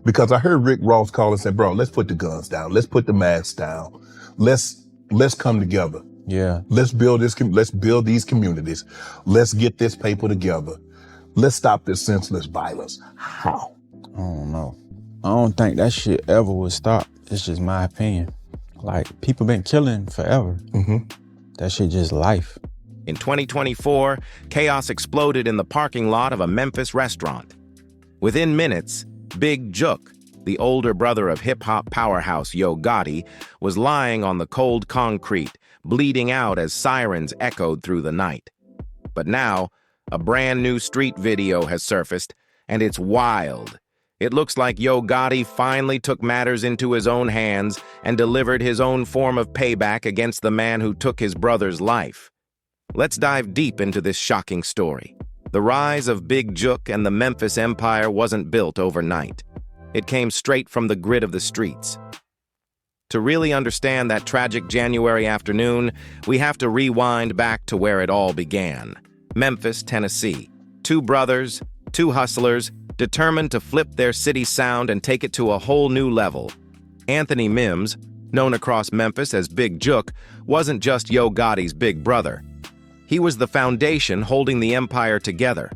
Because I heard Rick Ross call and say, bro, let's put the guns down. Let's put the masks down. Let's come together. Yeah. Let's build these communities. Let's get this paper together. Let's stop this senseless violence. How? I don't know. I don't think that shit ever would stop. It's just my opinion. Like, people been killing forever. That shit just life. In 2024, chaos exploded in the parking lot of a Memphis restaurant. Within minutes, Big Jook, the older brother of hip-hop powerhouse Yo Gotti, was lying on the cold concrete, bleeding out as sirens echoed through the night. But now, a brand new street video has surfaced, and it's wild. It looks like Yo Gotti finally took matters into his own hands and delivered his own form of payback against the man who took his brother's life. Let's dive deep into this shocking story. The rise of Big Jook and the Memphis empire wasn't built overnight. It came straight from the grit of the streets. To really understand that tragic January afternoon, we have to rewind back to where it all began. Memphis, Tennessee. Two brothers, two hustlers, determined to flip their city sound and take it to a whole new level. Anthony Mims, known across Memphis as Big Jook, wasn't just Yo Gotti's big brother. He was the foundation holding the empire together.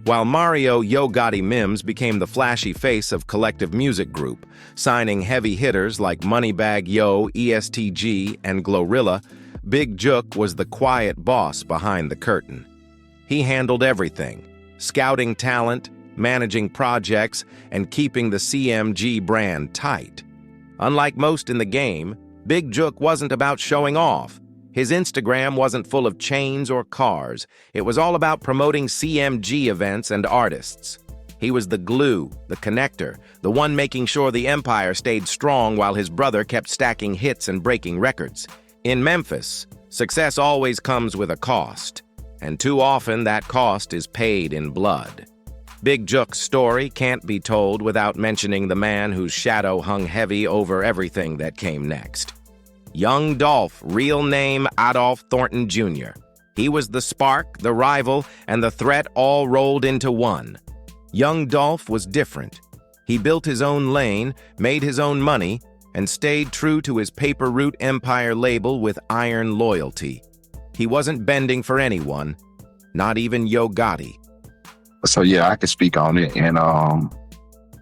While Mario Yo Gotti Mims became the flashy face of Collective Music Group, signing heavy hitters like Moneybagg Yo, ESTG, and Glorilla, Big Jook was the quiet boss behind the curtain. He handled everything: scouting talent, managing projects, and keeping the CMG brand tight. Unlike most in the game, Big Jook wasn't about showing off. His Instagram wasn't full of chains or cars. It was all about promoting CMG events and artists. He was the glue, the connector, the one making sure the empire stayed strong while his brother kept stacking hits and breaking records. In Memphis, success always comes with a cost, and too often that cost is paid in blood. Big Jook's story can't be told without mentioning the man whose shadow hung heavy over everything that came next. Young Dolph, real name Adolph Thornton Jr. He was the spark, the rival, and the threat all rolled into one. Young Dolph was different. He built his own lane, made his own money, and stayed true to his paper route empire label with iron loyalty. He wasn't bending for anyone, not even Yo Gotti. So yeah, I could speak on it, and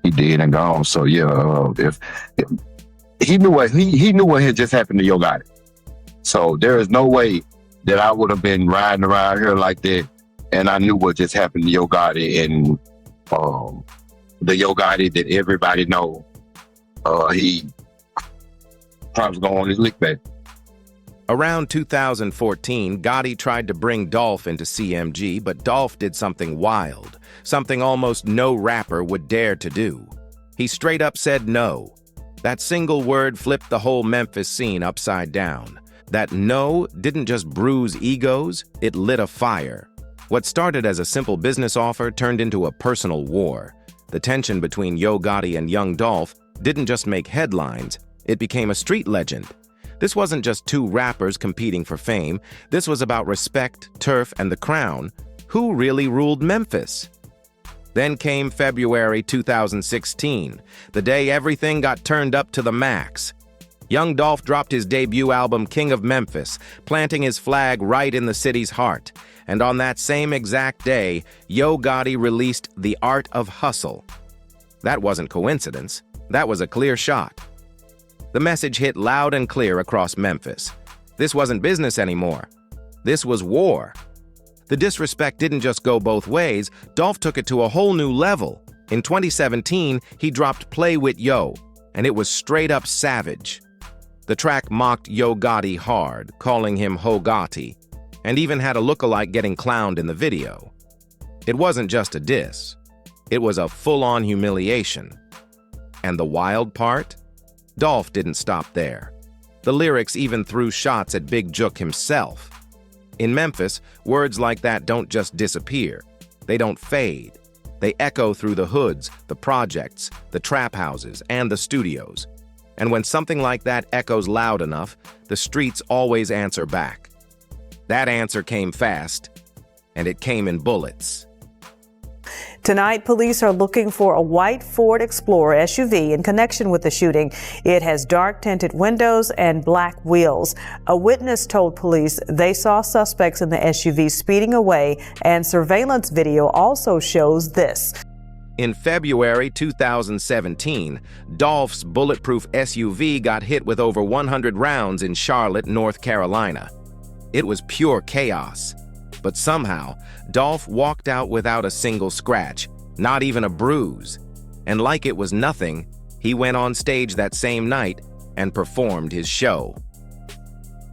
he did and gone. So yeah, if he knew what had just happened to Yo Gotti, so there is no way that I would have been riding around here like that, and I knew what just happened to Yo Gotti, and the Yo Gotti that everybody know, he probably going on his lick back. Around 2014, Gotti tried to bring Dolph into CMG, but Dolph did something wild, something almost no rapper would dare to do. He straight up said no. That single word flipped the whole Memphis scene upside down. That no didn't just bruise egos, it lit a fire. What started as a simple business offer turned into a personal war. The tension between Yo Gotti and young Dolph didn't just make headlines, it became a street legend. This wasn't just two rappers competing for fame. This was about respect, turf, and the crown. Who really ruled Memphis? Then came February 2016, the day everything got turned up to the max. Young Dolph dropped his debut album, King of Memphis, planting his flag right in the city's heart. And on that same exact day, Yo Gotti released The Art of Hustle. That wasn't coincidence. That was a clear shot. The message hit loud and clear across Memphis. This wasn't business anymore. This was war. The disrespect didn't just go both ways. Dolph took it to a whole new level. In 2017, he dropped Play With Yo, and it was straight up savage. The track mocked Yo Gotti hard, calling him Ho Gotti, and even had a lookalike getting clowned in the video. It wasn't just a diss. It was a full-on humiliation. And the wild part? Dolph didn't stop there. The lyrics even threw shots at Big Jook himself. In Memphis, words like that don't just disappear. They don't fade. They echo through the hoods, the projects, the trap houses, and the studios. And when something like that echoes loud enough, the streets always answer back. That answer came fast, and it came in bullets. Tonight, police are looking for a white Ford Explorer SUV in connection with the shooting. It has dark tinted windows and black wheels. A witness told police they saw suspects in the SUV speeding away, and surveillance video also shows this. In February 2017, Dolph's bulletproof SUV got hit with over 100 rounds in Charlotte, North Carolina. It was pure chaos. But somehow, Dolph walked out without a single scratch, not even a bruise. And like it was nothing, he went on stage that same night and performed his show.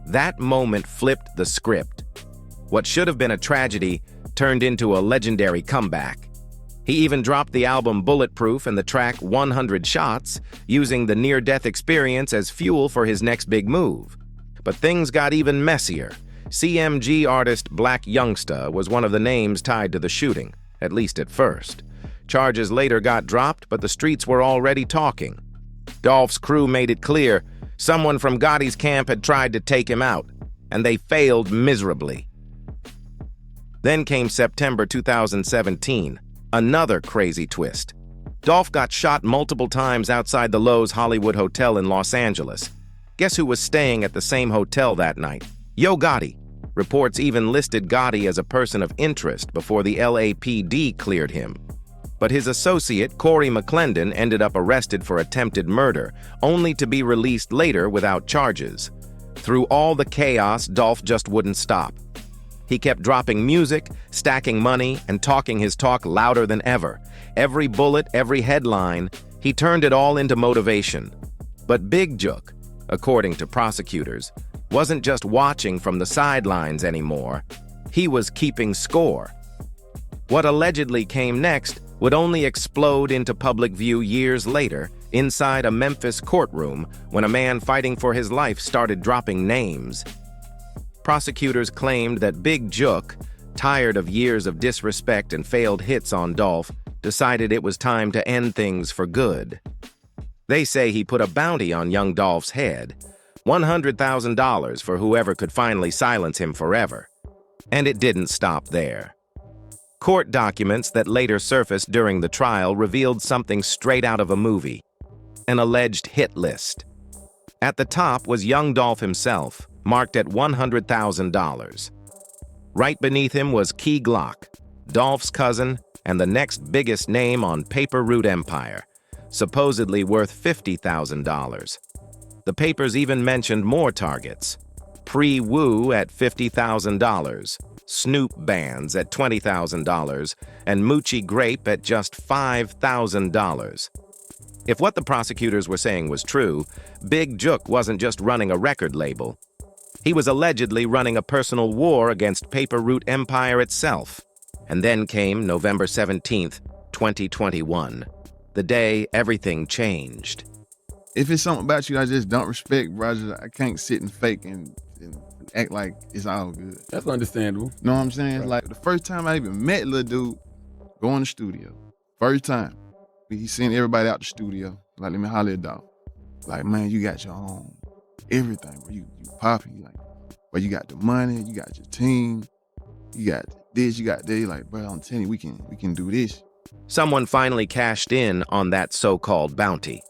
That moment flipped the script. What should have been a tragedy turned into a legendary comeback. He even dropped the album Bulletproof and the track 100 Shots, using the near-death experience as fuel for his next big move. But things got even messier. CMG artist Black Youngsta was one of the names tied to the shooting, at least at first. Charges later got dropped, but the streets were already talking. Dolph's crew made it clear someone from Gotti's camp had tried to take him out, and they failed miserably. Then came September 2017. Another crazy twist. Dolph got shot multiple times outside the Loews Hollywood Hotel in Los Angeles. Guess who was staying at the same hotel that night? Yo Gotti. Reports even listed Gotti as a person of interest before the LAPD cleared him. But his associate, Corey McClendon, ended up arrested for attempted murder, only to be released later without charges. Through all the chaos, Dolph just wouldn't stop. He kept dropping music, stacking money, and talking his talk louder than ever. Every bullet, every headline, he turned it all into motivation. But Big Jook, according to prosecutors, wasn't just watching from the sidelines anymore. He was keeping score. What allegedly came next would only explode into public view years later, inside a Memphis courtroom, when a man fighting for his life started dropping names. Prosecutors claimed that Big Jook, tired of years of disrespect and failed hits on Dolph, decided it was time to end things for good. They say he put a bounty on young Dolph's head, $100,000 for whoever could finally silence him forever. And it didn't stop there. Court documents that later surfaced during the trial revealed something straight out of a movie, an alleged hit list. At the top was young Dolph himself, marked at $100,000. Right beneath him was Key Glock, Dolph's cousin and the next biggest name on Paper Route Empire, supposedly worth $50,000. The papers even mentioned more targets: Pre-Woo at $50,000, Snoop Bands at $20,000, and Moochie Grape at just $5,000. If what the prosecutors were saying was true, Big Jook wasn't just running a record label. He was allegedly running a personal war against Paper Route Empire itself. And then came November 17th, 2021, the day everything changed. If it's something about you I just don't respect, bro, I can't sit and fake and act like it's all good. That's understandable. Know what I'm saying? Right. Like the first time I even met little dude, go in the studio. First time. He sent everybody out the studio. Like, let me holler at dog. Like, man, you got your own everything, bro. You popping. Like, but you got the money, you got your team, you got this, you got that. Like, bro, I'm telling you, we can do this. Someone finally cashed in on that so-called bounty.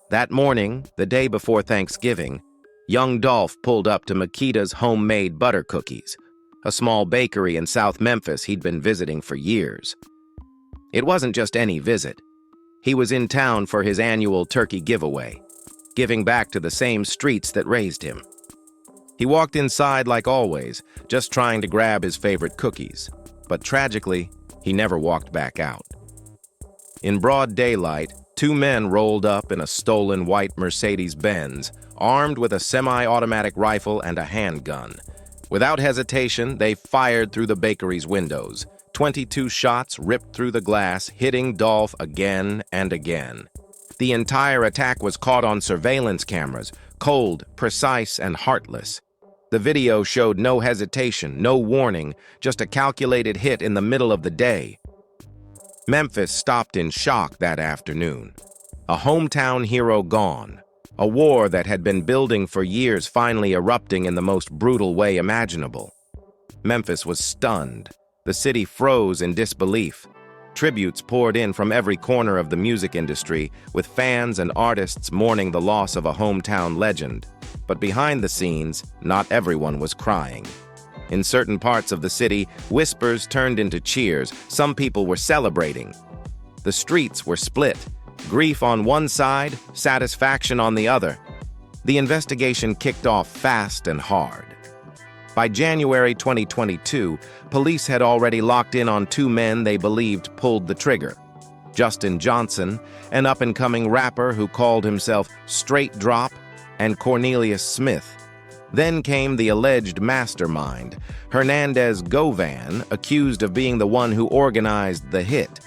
That morning, the day before Thanksgiving, young Dolph pulled up to Makita's homemade butter cookies, a small bakery in South Memphis he'd been visiting for years. It wasn't just any visit. He was in town for his annual turkey giveaway, giving back to the same streets that raised him. He walked inside like always, just trying to grab his favorite cookies, but tragically, he never walked back out. In broad daylight, two men rolled up in a stolen white Mercedes-Benz, armed with a semi-automatic rifle and a handgun. Without hesitation, they fired through the bakery's windows. 22 shots ripped through the glass, hitting Dolph again and again. The entire attack was caught on surveillance cameras, cold, precise, and heartless. The video showed no hesitation, no warning, just a calculated hit in the middle of the day. Memphis stopped in shock that afternoon. A hometown hero gone. A war that had been building for years finally erupting in the most brutal way imaginable. Memphis was stunned. The city froze in disbelief. Tributes poured in from every corner of the music industry, with fans and artists mourning the loss of a hometown legend. But behind the scenes, not everyone was crying. In certain parts of the city, whispers turned into cheers. Some people were celebrating. The streets were split. Grief on one side, satisfaction on the other. The investigation kicked off fast and hard. By January 2022, police had already locked in on two men they believed pulled the trigger. Justin Johnson, an up-and-coming rapper who called himself Straight Drop, and Cornelius Smith. Then came the alleged mastermind, Hernandez Govan, accused of being the one who organized the hit.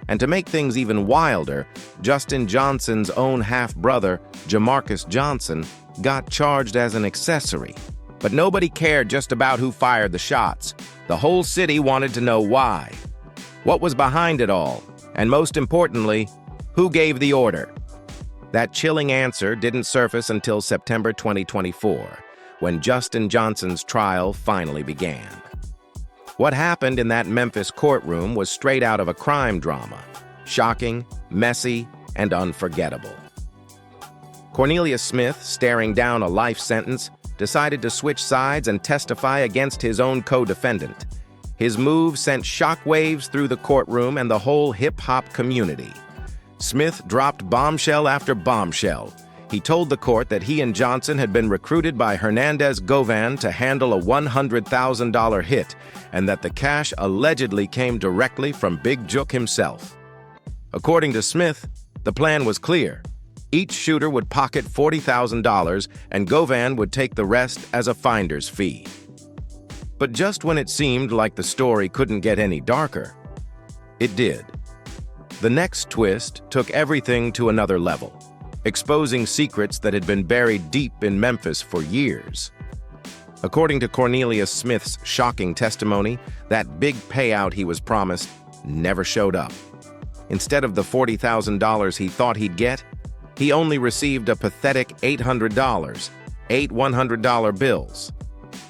And to make things even wilder, Justin Johnson's own half-brother, Jamarcus Johnson, got charged as an accessory. But nobody cared just about who fired the shots. The whole city wanted to know why. What was behind it all? And most importantly, who gave the order? That chilling answer didn't surface until September 2024, when Justin Johnson's trial finally began. What happened in that Memphis courtroom was straight out of a crime drama. Shocking, messy, and unforgettable. Cornelius Smith, staring down a life sentence, decided to switch sides and testify against his own co-defendant. His move sent shockwaves through the courtroom and the whole hip-hop community. Smith dropped bombshell after bombshell. He told the court that he and Johnson had been recruited by Hernandez Govan to handle a $100,000 hit, and that the cash allegedly came directly from Big Jook himself. According to Smith, the plan was clear. Each shooter would pocket $40,000, and Govan would take the rest as a finder's fee. But just when it seemed like the story couldn't get any darker, it did. The next twist took everything to another level, exposing secrets that had been buried deep in Memphis for years. According to Cornelius Smith's shocking testimony, that big payout he was promised never showed up. Instead of the $40,000 he thought he'd get, he only received a pathetic $800, 8 $100 bills.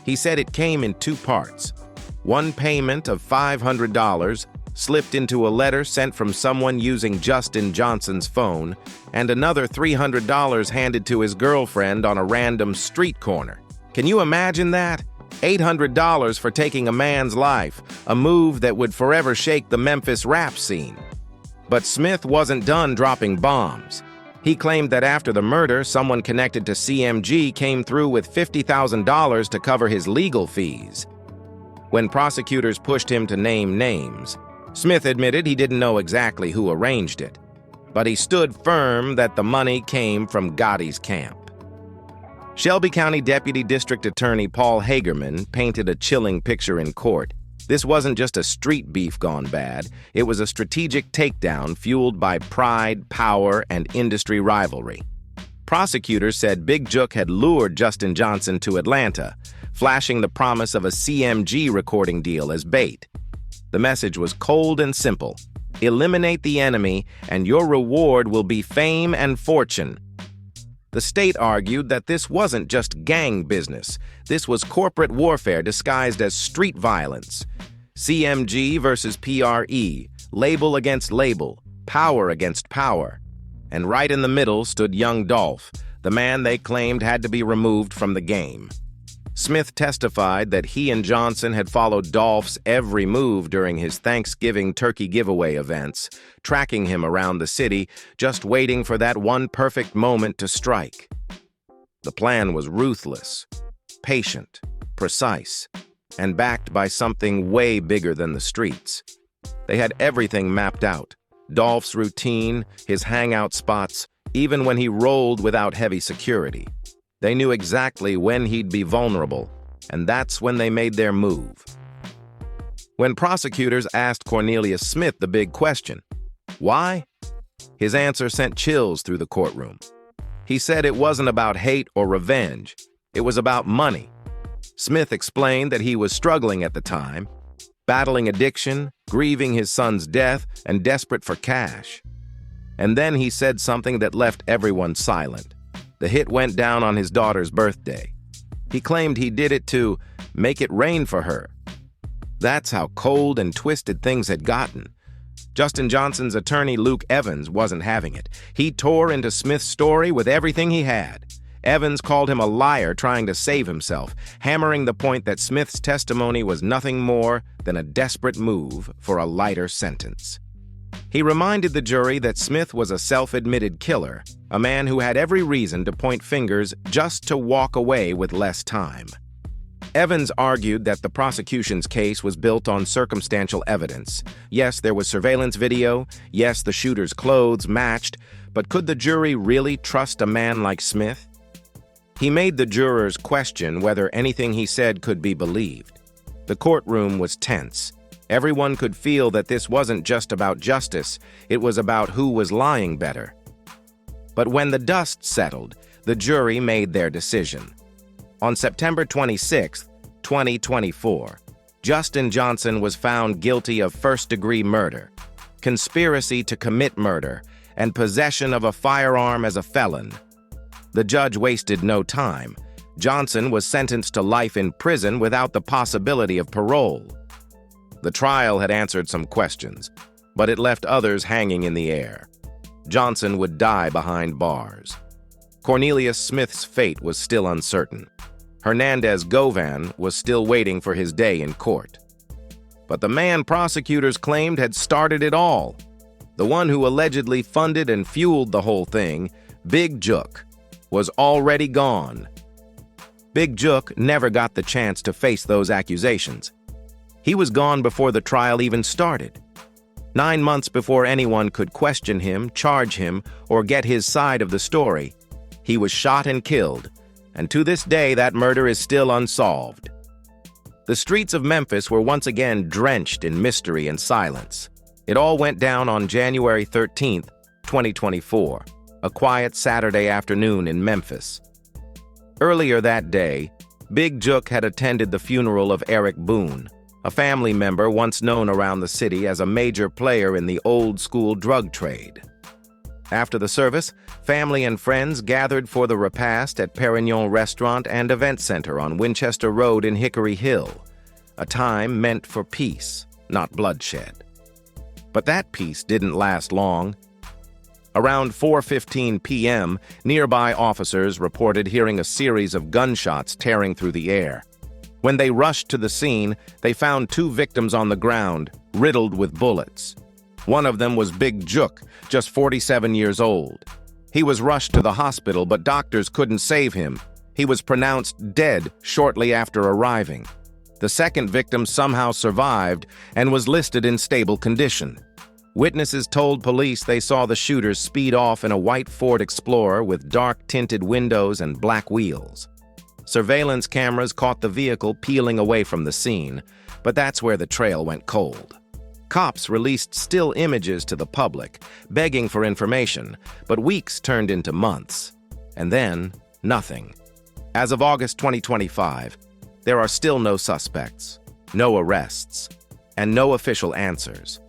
He said it came in two parts. One payment of $500 slipped into a letter sent from someone using Justin Johnson's phone, and another $300 handed to his girlfriend on a random street corner. Can you imagine that? $800 for taking a man's life, a move that would forever shake the Memphis rap scene. But Smith wasn't done dropping bombs. He claimed that after the murder, someone connected to CMG came through with $50,000 to cover his legal fees. When prosecutors pushed him to name names, Smith admitted he didn't know exactly who arranged it, but he stood firm that the money came from Gotti's camp. Shelby County Deputy District Attorney Paul Hagerman painted a chilling picture in court. This wasn't just a street beef gone bad, it was a strategic takedown fueled by pride, power, and industry rivalry. Prosecutors said Big Jook had lured Justin Johnson to Atlanta, flashing the promise of a CMG recording deal as bait. The message was cold and simple. Eliminate the enemy, and your reward will be fame and fortune. The state argued that this wasn't just gang business. This was corporate warfare disguised as street violence. CMG versus PRE, label against label, power against power. And right in the middle stood young Dolph, the man they claimed had to be removed from the game. Smith testified that he and Johnson had followed Dolph's every move during his Thanksgiving turkey giveaway events, tracking him around the city, just waiting for that one perfect moment to strike. The plan was ruthless, patient, precise, and backed by something way bigger than the streets. They had everything mapped out: Dolph's routine, his hangout spots, even when he rolled without heavy security. They knew exactly when he'd be vulnerable, and that's when they made their move. When prosecutors asked Cornelius Smith the big question, why? His answer sent chills through the courtroom. He said it wasn't about hate or revenge, it was about money. Smith explained that he was struggling at the time, battling addiction, grieving his son's death, and desperate for cash. And then he said something that left everyone silent. The hit went down on his daughter's birthday. He claimed he did it to make it rain for her. That's how cold and twisted things had gotten. Justin Johnson's attorney, Luke Evans, wasn't having it. He tore into Smith's story with everything he had. Evans called him a liar trying to save himself, hammering the point that Smith's testimony was nothing more than a desperate move for a lighter sentence. He reminded the jury that Smith was a self-admitted killer, a man who had every reason to point fingers just to walk away with less time. Evans argued that the prosecution's case was built on circumstantial evidence. Yes, there was surveillance video. Yes, the shooter's clothes matched. But could the jury really trust a man like Smith? He made the jurors question whether anything he said could be believed. The courtroom was tense. Everyone could feel that this wasn't just about justice, it was about who was lying better. But when the dust settled, the jury made their decision. On September 26, 2024, Justin Johnson was found guilty of first-degree murder, conspiracy to commit murder, and possession of a firearm as a felon. The judge wasted no time. Johnson was sentenced to life in prison without the possibility of parole. The trial had answered some questions, but it left others hanging in the air. Johnson would die behind bars. Cornelius Smith's fate was still uncertain. Hernandez Govan was still waiting for his day in court. But the man prosecutors claimed had started it all, the one who allegedly funded and fueled the whole thing, Big Jook, was already gone. Big Jook never got the chance to face those accusations. He was gone before the trial even started. 9 months before anyone could question him, charge him, or get his side of the story, he was shot and killed, and to this day that murder is still unsolved. The streets of Memphis were once again drenched in mystery and silence. It all went down on January 13, 2024, a quiet Saturday afternoon in Memphis. Earlier that day, Big Jook had attended the funeral of Eric Boone, a family member once known around the city as a major player in the old-school drug trade. After the service, family and friends gathered for the repast at Perignon Restaurant and Event Center on Winchester Road in Hickory Hill, a time meant for peace, not bloodshed. But that peace didn't last long. Around 4:15 p.m., nearby officers reported hearing a series of gunshots tearing through the air. When they rushed to the scene, they found 2 victims on the ground, riddled with bullets. One of them was Big Jook, just 47 years old. He was rushed to the hospital, but doctors couldn't save him. He was pronounced dead shortly after arriving. The second victim somehow survived and was listed in stable condition. Witnesses told police they saw the shooters speed off in a white Ford Explorer with dark-tinted windows and black wheels. Surveillance cameras caught the vehicle peeling away from the scene, but that's where the trail went cold. Cops released still images to the public, begging for information, but weeks turned into months. And then, nothing. As of August 2025, there are still no suspects, no arrests, and no official answers.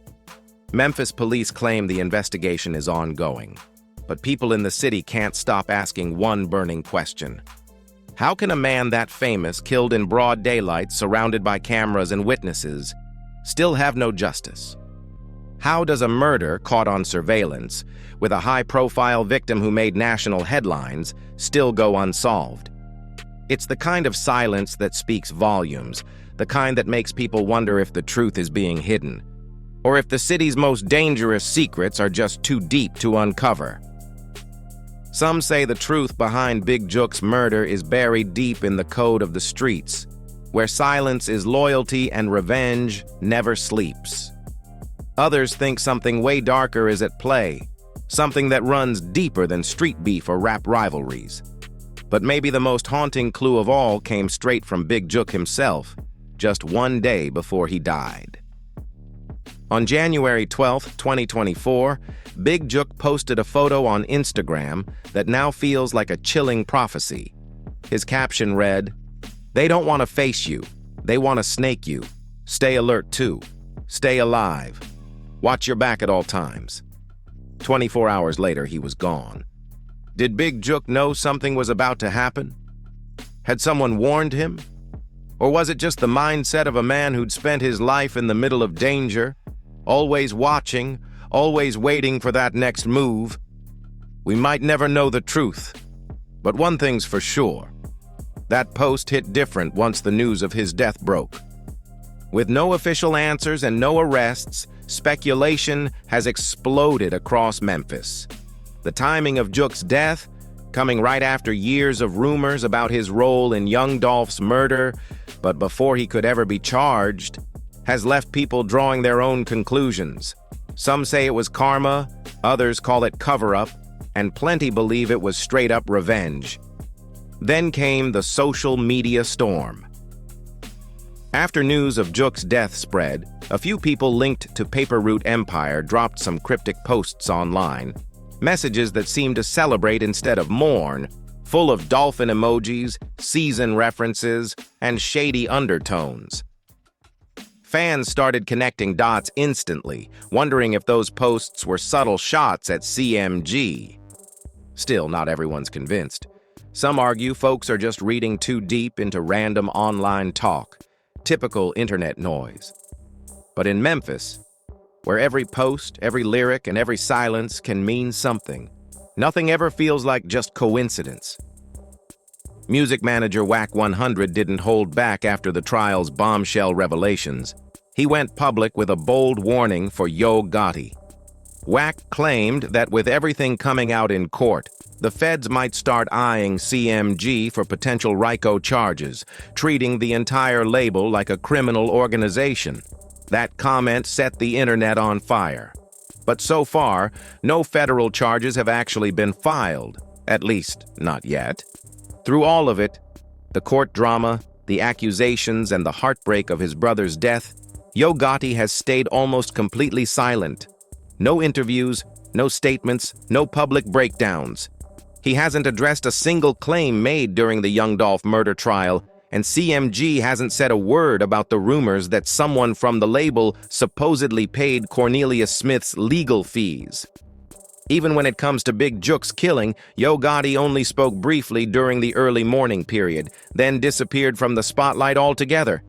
Memphis police claim the investigation is ongoing, but people in the city can't stop asking one burning question. How can a man that famous, killed in broad daylight, surrounded by cameras and witnesses, still have no justice? How does a murder caught on surveillance, with a high-profile victim who made national headlines, still go unsolved? It's the kind of silence that speaks volumes, the kind that makes people wonder if the truth is being hidden, or if the city's most dangerous secrets are just too deep to uncover. Some say the truth behind Big Jook's murder is buried deep in the code of the streets, where silence is loyalty and revenge never sleeps. Others think something way darker is at play, something that runs deeper than street beef or rap rivalries. But maybe the most haunting clue of all came straight from Big Jook himself, just one day before he died. On January 12, 2024, Big Jook posted a photo on Instagram that now feels like a chilling prophecy. His caption read, "They don't want to face you. They want to snake you. Stay alert too. Stay alive. Watch your back at all times." 24 hours later, he was gone. Did Big Jook know something was about to happen? Had someone warned him? Or was it just the mindset of a man who'd spent his life in the middle of danger, always watching, always waiting for that next move. We might never know the truth, but one thing's for sure. That post hit different once the news of his death broke. With no official answers and no arrests, speculation has exploded across Memphis. The timing of Jook's death, coming right after years of rumors about his role in young Dolph's murder, but before he could ever be charged, has left people drawing their own conclusions. Some say it was karma, others call it cover-up, and plenty believe it was straight-up revenge. Then came the social media storm. After news of Jook's death spread, a few people linked to Paper Route Empire dropped some cryptic posts online, messages that seemed to celebrate instead of mourn, full of dolphin emojis, season references, and shady undertones. Fans started connecting dots instantly, wondering if those posts were subtle shots at CMG. Still, not everyone's convinced. Some argue folks are just reading too deep into random online talk, typical internet noise. But in Memphis, where every post, every lyric, and every silence can mean something, nothing ever feels like just coincidence. Music manager Wack 100 didn't hold back after the trial's bombshell revelations. He went public with a bold warning for Yo Gotti. Wack claimed that with everything coming out in court, the feds might start eyeing CMG for potential RICO charges, treating the entire label like a criminal organization. That comment set the internet on fire. But so far, no federal charges have actually been filed, at least not yet. Through all of it, the court drama, the accusations, and the heartbreak of his brother's death, Yo Gotti has stayed almost completely silent. No interviews, no statements, no public breakdowns. He hasn't addressed a single claim made during the Young Dolph murder trial, and CMG hasn't said a word about the rumors that someone from the label supposedly paid Cornelius Smith's legal fees. Even when it comes to Big Jook's killing, Yo Gotti only spoke briefly during the early morning period, then disappeared from the spotlight altogether.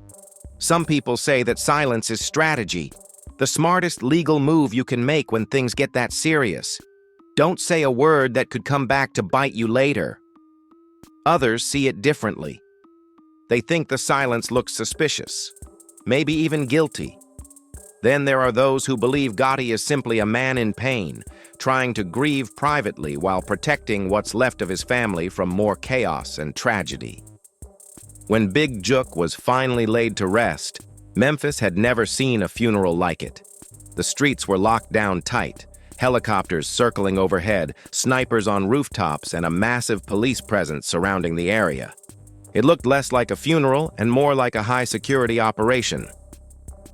Some people say that silence is strategy, the smartest legal move you can make when things get that serious. Don't say a word that could come back to bite you later. Others see it differently. They think the silence looks suspicious, maybe even guilty. Then there are those who believe Gotti is simply a man in pain, trying to grieve privately while protecting what's left of his family from more chaos and tragedy. When Big Jook was finally laid to rest, Memphis had never seen a funeral like it. The streets were locked down tight, helicopters circling overhead, snipers on rooftops, and a massive police presence surrounding the area. It looked less like a funeral and more like a high-security operation.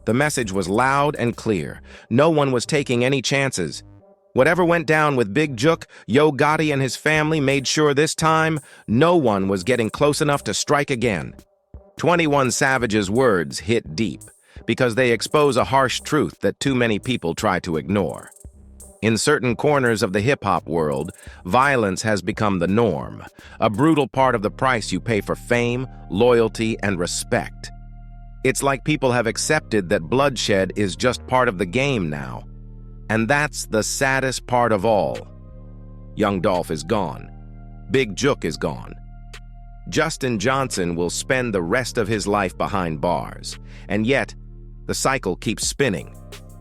The message was loud and clear. No one was taking any chances. Whatever went down with Big Jook, Yo Gotti and his family made sure this time no one was getting close enough to strike again. 21 Savage's words hit deep because they expose a harsh truth that too many people try to ignore. In certain corners of the hip-hop world, violence has become the norm, a brutal part of the price you pay for fame, loyalty, and respect. It's like people have accepted that bloodshed is just part of the game now. And that's the saddest part of all. Young Dolph is gone. Big Jook is gone. Justin Johnson will spend the rest of his life behind bars. And yet, the cycle keeps spinning.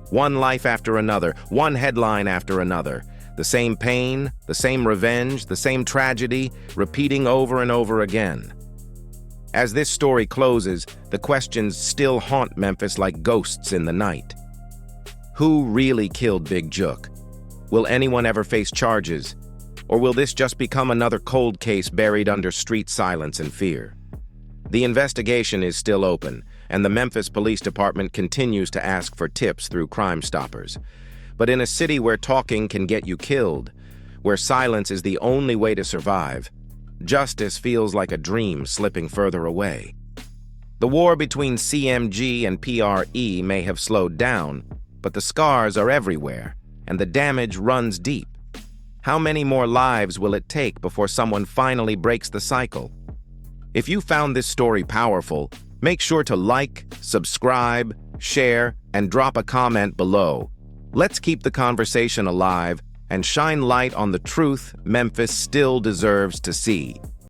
One life after another, one headline after another. The same pain, the same revenge, the same tragedy, repeating over and over again. As this story closes, the questions still haunt Memphis like ghosts in the night. Who really killed Big Jook? Will anyone ever face charges? Or will this just become another cold case buried under street silence and fear? The investigation is still open, and the Memphis Police Department continues to ask for tips through Crime Stoppers. But in a city where talking can get you killed, where silence is the only way to survive, justice feels like a dream slipping further away. The war between CMG and PRE may have slowed down, but the scars are everywhere, and the damage runs deep. How many more lives will it take before someone finally breaks the cycle? If you found this story powerful, make sure to like, subscribe, share, and drop a comment below. Let's keep the conversation alive and shine light on the truth Memphis still deserves to see.